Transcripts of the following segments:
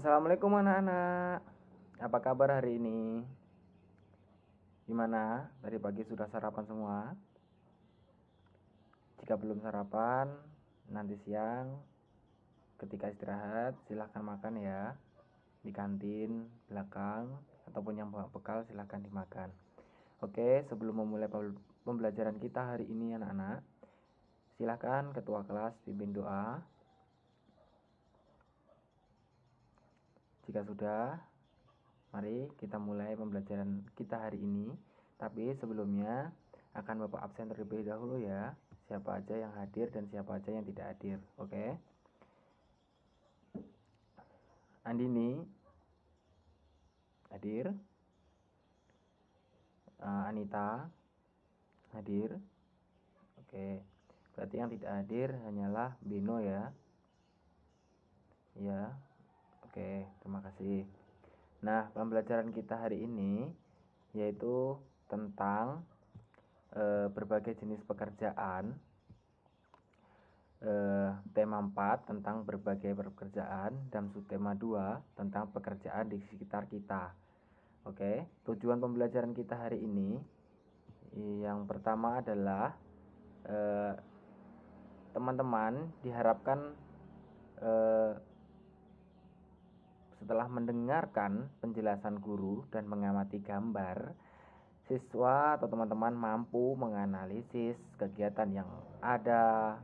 Assalamualaikum anak-anak. Apa kabar hari ini? Gimana? Tadi pagi sudah sarapan semua? Jika belum sarapan, nanti siang ketika istirahat silahkan makan ya. Di kantin belakang ataupun yang bawa bekal silahkan dimakan. Oke, sebelum memulai pembelajaran kita hari ini anak-anak, silahkan ketua kelas pimpin doa. Jika sudah, mari kita mulai pembelajaran kita hari ini. Tapi sebelumnya akan Bapak absen terlebih dahulu ya. Siapa aja yang hadir dan siapa aja yang tidak hadir. Oke. Andini hadir. Anita hadir. Oke. Berarti yang tidak hadir hanyalah Bino ya. Ya. Oke, terima kasih. Nah, pembelajaran kita hari ini yaitu tentang berbagai jenis pekerjaan. Tema 4 tentang berbagai pekerjaan dan subtema 2 tentang pekerjaan di sekitar kita. Oke, tujuan pembelajaran kita hari ini yang pertama adalah teman-teman diharapkan setelah mendengarkan penjelasan guru dan mengamati gambar, siswa atau teman-teman mampu menganalisis kegiatan yang ada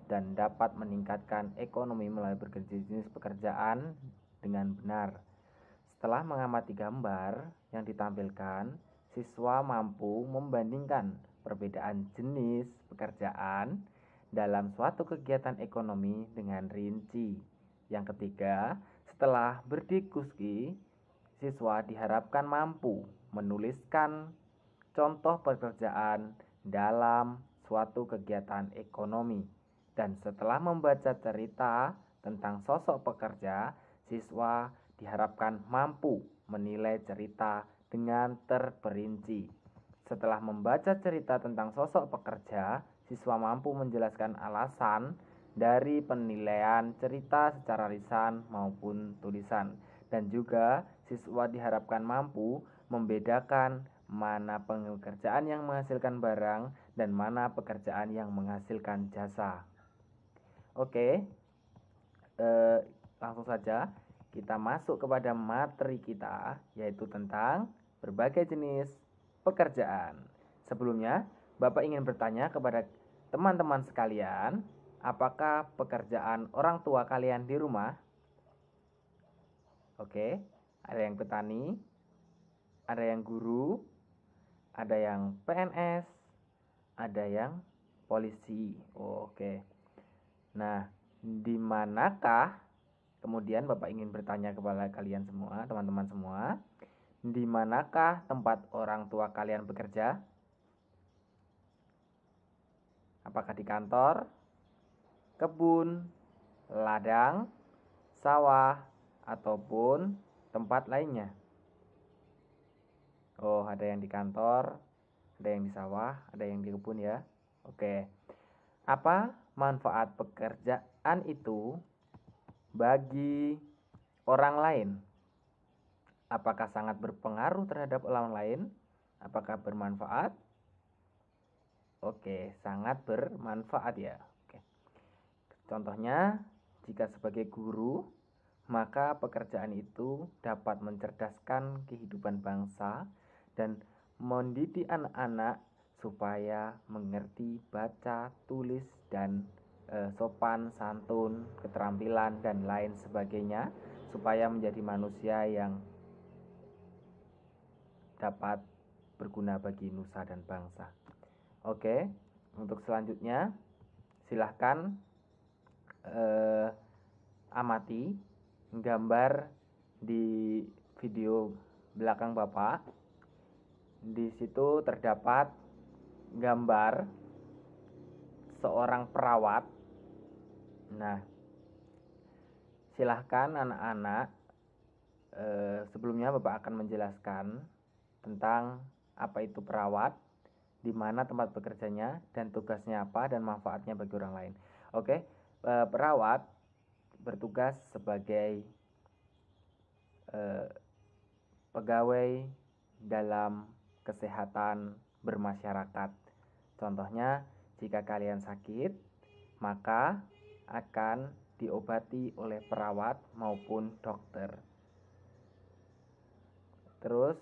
dan dapat meningkatkan ekonomi melalui berbagai jenis pekerjaan dengan benar. Setelah mengamati gambar yang ditampilkan, siswa mampu membandingkan perbedaan jenis pekerjaan dalam suatu kegiatan ekonomi dengan rinci. Yang ketiga, setelah berdiskusi, siswa diharapkan mampu menuliskan contoh pekerjaan dalam suatu kegiatan ekonomi. Dan setelah membaca cerita tentang sosok pekerja, siswa diharapkan mampu menilai cerita dengan terperinci. Setelah membaca cerita tentang sosok pekerja, siswa mampu menjelaskan alasan dari penilaian cerita secara lisan maupun tulisan. Dan juga siswa diharapkan mampu membedakan mana pekerjaan yang menghasilkan barang dan mana pekerjaan yang menghasilkan jasa. Oke, langsung saja kita masuk kepada materi kita, yaitu tentang berbagai jenis pekerjaan. Sebelumnya, Bapak ingin bertanya kepada teman-teman sekalian, apakah pekerjaan orang tua kalian di rumah? Oke, ada yang petani, ada yang guru, ada yang PNS, ada yang polisi. Oke. Nah, di manakah, kemudian Bapak ingin bertanya kepada kalian semua, teman-teman semua, di manakah tempat orang tua kalian bekerja? Apakah di kantor, kebun, ladang, sawah, ataupun tempat lainnya? Oh, ada yang di kantor, ada yang di sawah, ada yang di kebun ya. Oke. Apa manfaat pekerjaan itu bagi orang lain? Apakah sangat berpengaruh terhadap orang lain? Apakah bermanfaat? Oke, sangat bermanfaat ya. Oke. Contohnya, jika sebagai guru, maka pekerjaan itu dapat mencerdaskan kehidupan bangsa dan mendidik anak-anak supaya mengerti baca, tulis, dan sopan, santun, keterampilan, dan lain sebagainya, supaya menjadi manusia yang dapat berguna bagi nusa dan bangsa. Oke, untuk selanjutnya silahkan amati gambar di video belakang Bapak. Di situ terdapat gambar seorang perawat. Nah, silahkan anak-anak, sebelumnya Bapak akan menjelaskan tentang apa itu perawat, di mana tempat bekerjanya, dan tugasnya apa, dan manfaatnya bagi orang lain. Oke, perawat bertugas sebagai pegawai dalam kesehatan bermasyarakat. Contohnya, jika kalian sakit, maka akan diobati oleh perawat maupun dokter. Terus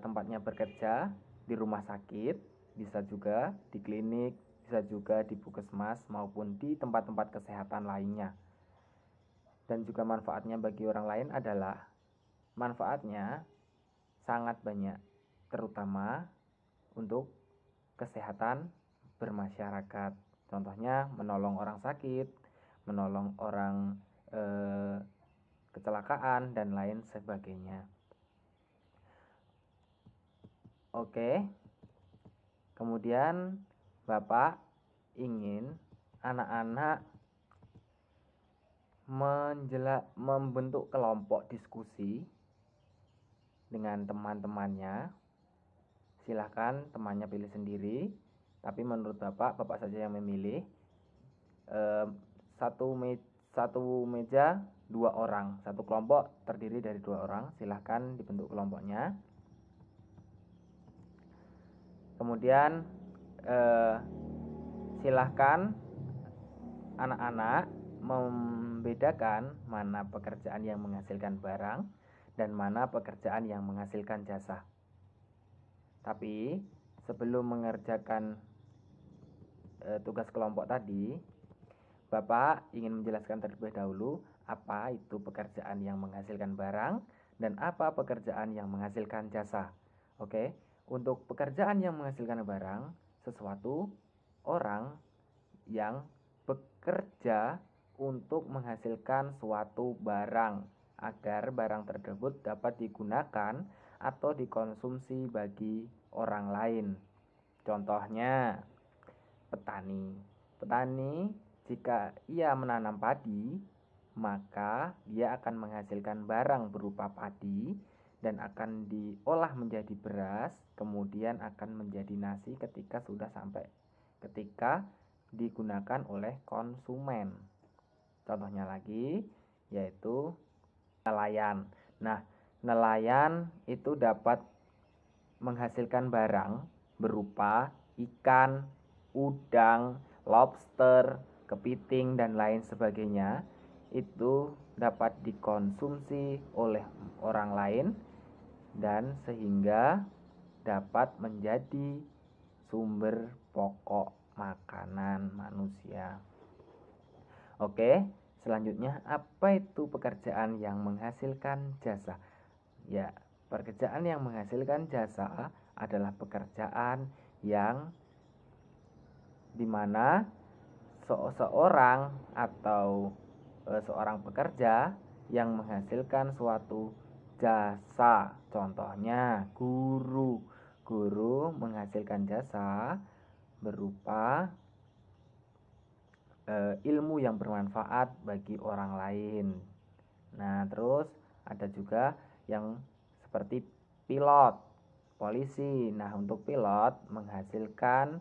tempatnya bekerja di rumah sakit, bisa juga di klinik, bisa juga di puskesmas maupun di tempat-tempat kesehatan lainnya. Dan juga manfaatnya bagi orang lain adalah manfaatnya sangat banyak, terutama untuk kesehatan bermasyarakat. Contohnya menolong orang sakit, menolong orang kecelakaan dan lain sebagainya. Oke. Kemudian Bapak ingin anak-anak membentuk kelompok diskusi dengan teman-temannya. Silahkan temannya pilih sendiri, tapi menurut Bapak saja yang memilih. Satu meja 2 orang, satu kelompok terdiri dari 2 orang. Silahkan dibentuk kelompoknya. Kemudian silahkan anak-anak membedakan mana pekerjaan yang menghasilkan barang dan mana pekerjaan yang menghasilkan jasa. Tapi sebelum mengerjakan tugas kelompok tadi, Bapak ingin menjelaskan terlebih dahulu apa itu pekerjaan yang menghasilkan barang dan apa pekerjaan yang menghasilkan jasa. Oke, untuk pekerjaan yang menghasilkan barang, sesuatu orang yang bekerja untuk menghasilkan suatu barang agar barang tersebut dapat digunakan atau dikonsumsi bagi orang lain. Contohnya, petani. Petani jika ia menanam padi, maka dia akan menghasilkan barang berupa padi dan akan diolah menjadi beras, kemudian akan menjadi nasi ketika digunakan oleh konsumen. Contohnya lagi yaitu nelayan. Nah, nelayan itu dapat menghasilkan barang berupa ikan, udang, lobster, kepiting dan lain sebagainya. Itu dapat dikonsumsi oleh orang lain dan sehingga dapat menjadi sumber pokok makanan manusia. Oke, selanjutnya apa itu pekerjaan yang menghasilkan jasa? Ya, pekerjaan yang menghasilkan jasa adalah pekerjaan yang dimana seorang atau seorang pekerja yang menghasilkan suatu jasa. Contohnya guru. Guru menghasilkan jasa berupa ilmu yang bermanfaat bagi orang lain. Nah, terus ada juga yang seperti pilot, polisi. Nah, untuk pilot menghasilkan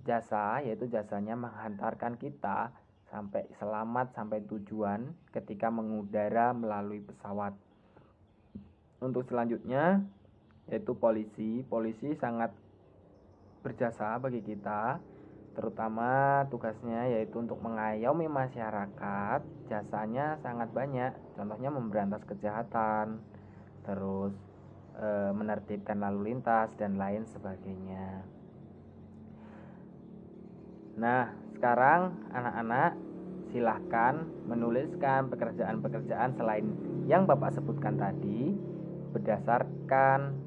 jasa, yaitu jasanya menghantarkan kita sampai selamat sampai tujuan ketika mengudara melalui pesawat. Untuk selanjutnya yaitu polisi. Polisi sangat berjasa bagi kita, terutama tugasnya yaitu untuk mengayomi masyarakat. Jasanya sangat banyak, contohnya memberantas kejahatan, terus menertibkan lalu lintas dan lain sebagainya. Nah, sekarang anak-anak silahkan menuliskan pekerjaan-pekerjaan selain yang Bapak sebutkan tadi berdasarkan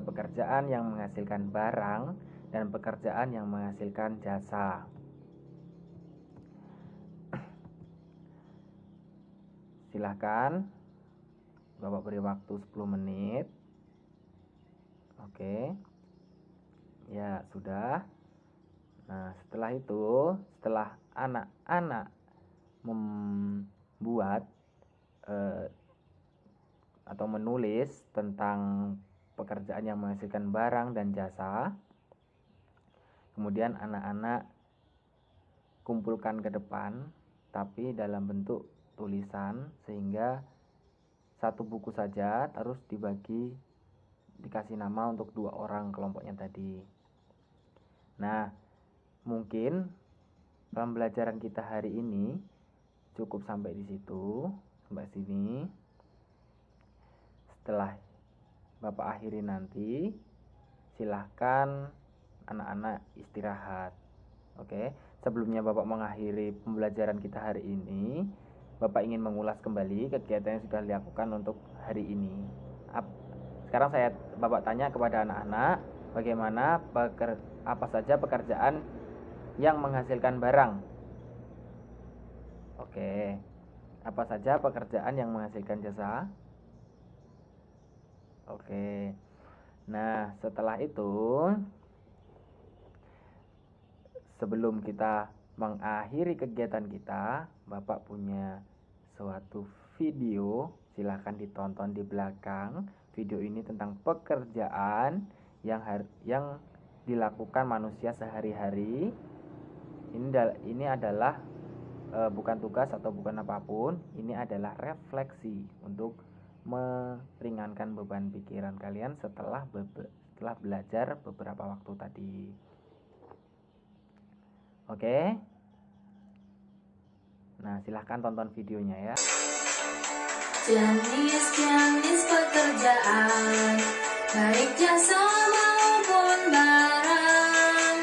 pekerjaan yang menghasilkan barang dan pekerjaan yang menghasilkan jasa. Silahkan Bapak beri waktu 10 menit. Oke. Ya, sudah. Nah, setelah itu, setelah anak-anak membuat atau menulis tentang pekerjaan yang menghasilkan barang dan jasa, kemudian anak-anak kumpulkan ke depan, tapi dalam bentuk tulisan sehingga satu buku saja, terus dikasih nama untuk 2 orang kelompoknya tadi. Nah, mungkin pembelajaran kita hari ini cukup sampai di situ, sampai sini. Setelah Bapak akhiri nanti, silahkan anak-anak istirahat. Oke, sebelumnya Bapak mengakhiri pembelajaran kita hari ini, Bapak ingin mengulas kembali kegiatan yang sudah dilakukan untuk hari ini. Sekarang Bapak tanya kepada anak-anak, bagaimana apa saja pekerjaan yang menghasilkan barang. Oke, apa saja pekerjaan yang menghasilkan jasa? Oke, nah setelah itu, sebelum kita mengakhiri kegiatan kita, Bapak punya suatu video, silahkan ditonton di belakang. Video ini tentang pekerjaan yang dilakukan manusia sehari-hari. Ini adalah bukan tugas atau bukan apapun, ini adalah refleksi untuk meringankan beban pikiran kalian setelah belajar beberapa waktu tadi. Oke. Nah, silahkan tonton videonya ya. Jenis-jenis pekerjaan, baik jasa maupun barang,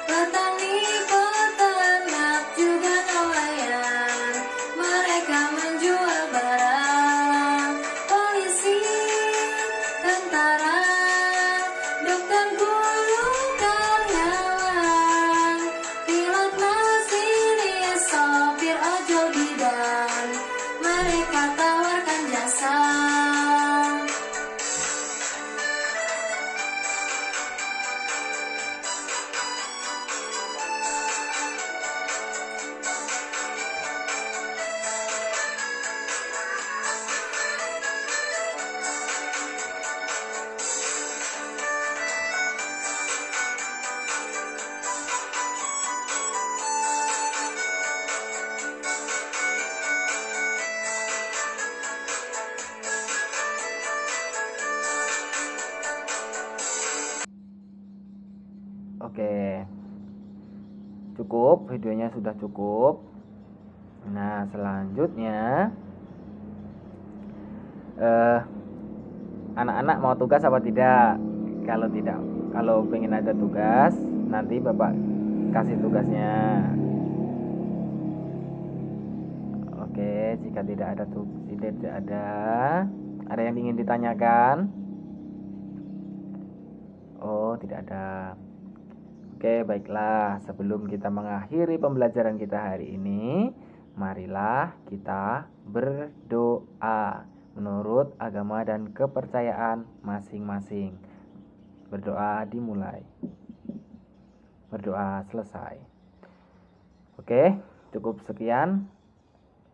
petani, peternak, juga nelayan, mereka menjual barang. Polisi, tentara, dokter, guru, karyawan, pilot, masinis, sopir ojol, bidan, mereka tawarkan jasa. Oke, cukup, videonya sudah cukup. Nah, selanjutnya anak-anak mau tugas apa tidak? Kalau pengen ada tugas, nanti Bapak kasih tugasnya. Oke, jika tidak ada yang ingin ditanyakan? Oh, tidak ada. Oke, baiklah. Sebelum kita mengakhiri pembelajaran kita hari ini, marilah kita berdoa menurut agama dan kepercayaan masing-masing. Berdoa dimulai. Berdoa selesai. Oke, cukup sekian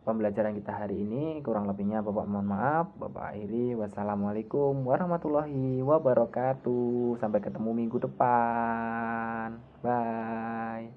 pembelajaran kita hari ini. Kurang lebihnya Bapak mohon maaf. Bapak akhiri. Wassalamualaikum warahmatullahi wabarakatuh. Sampai ketemu minggu depan. Bye.